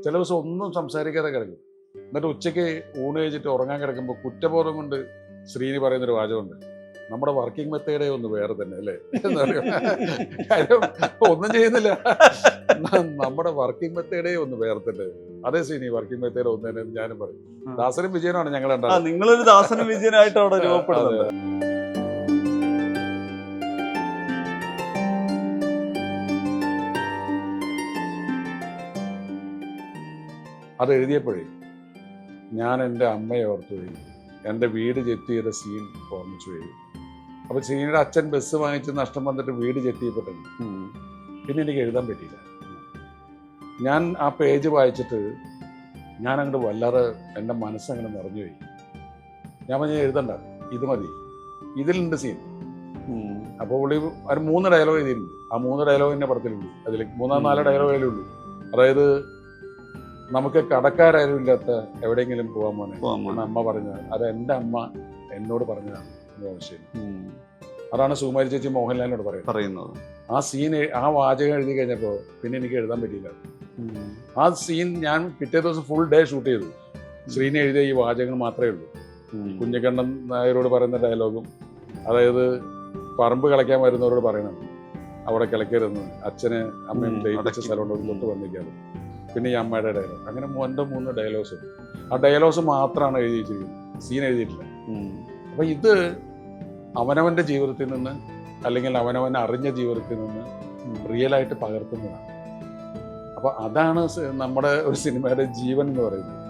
ചില ദിവസം ഒന്നും സംസാരിക്കാതെ കിടക്കും. എന്നിട്ട് ഉച്ചയ്ക്ക് ഊണ് കഴിച്ചിട്ട് ഉറങ്ങാൻ കിടക്കുമ്പോൾ കുറ്റബോധം കൊണ്ട് ശ്രീനി പറയുന്നൊരു വാചകമുണ്ട്, നമ്മുടെ വർക്കിംഗ് മെത്തേഡേ ഒന്ന് വേറെ തന്നെ അല്ലേ എന്ന് പറയും. കാര്യം ഒന്നും ചെയ്യുന്നില്ല, നമ്മുടെ വർക്കിംഗ് മെത്തേഡേ ഒന്ന് വേറെ തന്നെ. അതേ ശ്രീനി, വർക്കിംഗ് മെത്തേഡ് ഒന്ന് തന്നെ ഞാനും പറയും. ദാസനും വിജയനാണ് ഞങ്ങൾ രണ്ടാളും. നിങ്ങളൊരു ദാസനും വിജയനായിട്ട് അവിടെ രൂപപ്പെടുന്നത്. അത് എഴുതിയപ്പോഴേ ഞാൻ എൻ്റെ അമ്മയെ ഓർത്തു പോയി, എൻ്റെ വീട് ജപ്തി ചെയ്ത സീൻ ഓർമ്മിച്ചു പോയി. അപ്പോൾ ശ്രീനിയുടെ അച്ഛൻ ബസ് വാങ്ങിച്ച് നഷ്ടം വന്നിട്ട് വീട് ജപ്തി ചെയ്യപ്പെട്ടു. പിന്നെ എനിക്ക് എഴുതാൻ പറ്റിയില്ല. ഞാൻ ആ പേജ് വായിച്ചിട്ട് ഞാൻ അങ്ങോട്ട് വല്ലാതെ എൻ്റെ മനസ്സങ്ങനെ നിറഞ്ഞുപോയി. ഞാൻ പറഞ്ഞ എഴുതണ്ട, ഇത് മതി, ഇതിലുണ്ട് സീൻ. അപ്പോൾ പുള്ളി ഒരു 3 ഡയലോഗ് എഴുതിയിട്ടുണ്ട്. ആ 3 ഡയലോഗ് എൻ്റെ പടത്തിലുണ്ട്. അതിൽ 3-4 ഡയലോഗേ ഉള്ളൂ. അതായത്, നമുക്ക് കടക്കാരും ഇല്ലാത്ത എവിടെയെങ്കിലും പോകാൻ പോനെ അമ്മ പറഞ്ഞത്, അത് എൻ്റെ അമ്മ എന്നോട് പറഞ്ഞതാണ്. അതാണ് സുകുമാരി ചേച്ചി മോഹൻലാലിനോട് പറയുന്നത്. ആ സീൻ, ആ വാചകം എഴുതി കഴിഞ്ഞപ്പോൾ പിന്നെ എനിക്ക് എഴുതാൻ പറ്റിയില്ല. ആ സീൻ ഞാൻ പിറ്റേ ദിവസം ഫുൾ ഡേ ഷൂട്ട് ചെയ്തു. ശ്രീനി എഴുതിയ ഈ വാചകങ്ങൾ മാത്രമേ ഉള്ളൂ. കുഞ്ഞിക്കണ്ണൻ നായരോട് പറയുന്ന ഡയലോഗും, അതായത് പറമ്പ് കളിക്കാൻ വരുന്നവരോട് പറയണം അവിടെ കിളക്കരുതെന്ന്, അച്ഛന് അമ്മയും ദയിപ്പിച്ച സ്ഥലമുണ്ട് തൊട്ട് വന്നിരിക്കാറ്, പിന്നെ ഈ അമ്മയുടെ ഡയലോഗ്, അങ്ങനെ 3 ഡയലോഗ്സ്. ആ ഡയലോഗ്സ് മാത്രമാണ് എഴുതി വെച്ചിരിക്കുന്നത്, സീൻ എഴുതിയിട്ടില്ല. അപ്പം ഇത് അവനവൻ്റെ ജീവിതത്തിൽ നിന്ന്, അല്ലെങ്കിൽ അവനവൻ അറിഞ്ഞ ജീവിതത്തിൽ നിന്ന് റിയലായിട്ട് പകർത്തുന്നതാണ്. അപ്പോൾ അതാണ് നമ്മുടെ ഒരു സിനിമയുടെ ജീവൻ എന്ന് പറയുന്നത്.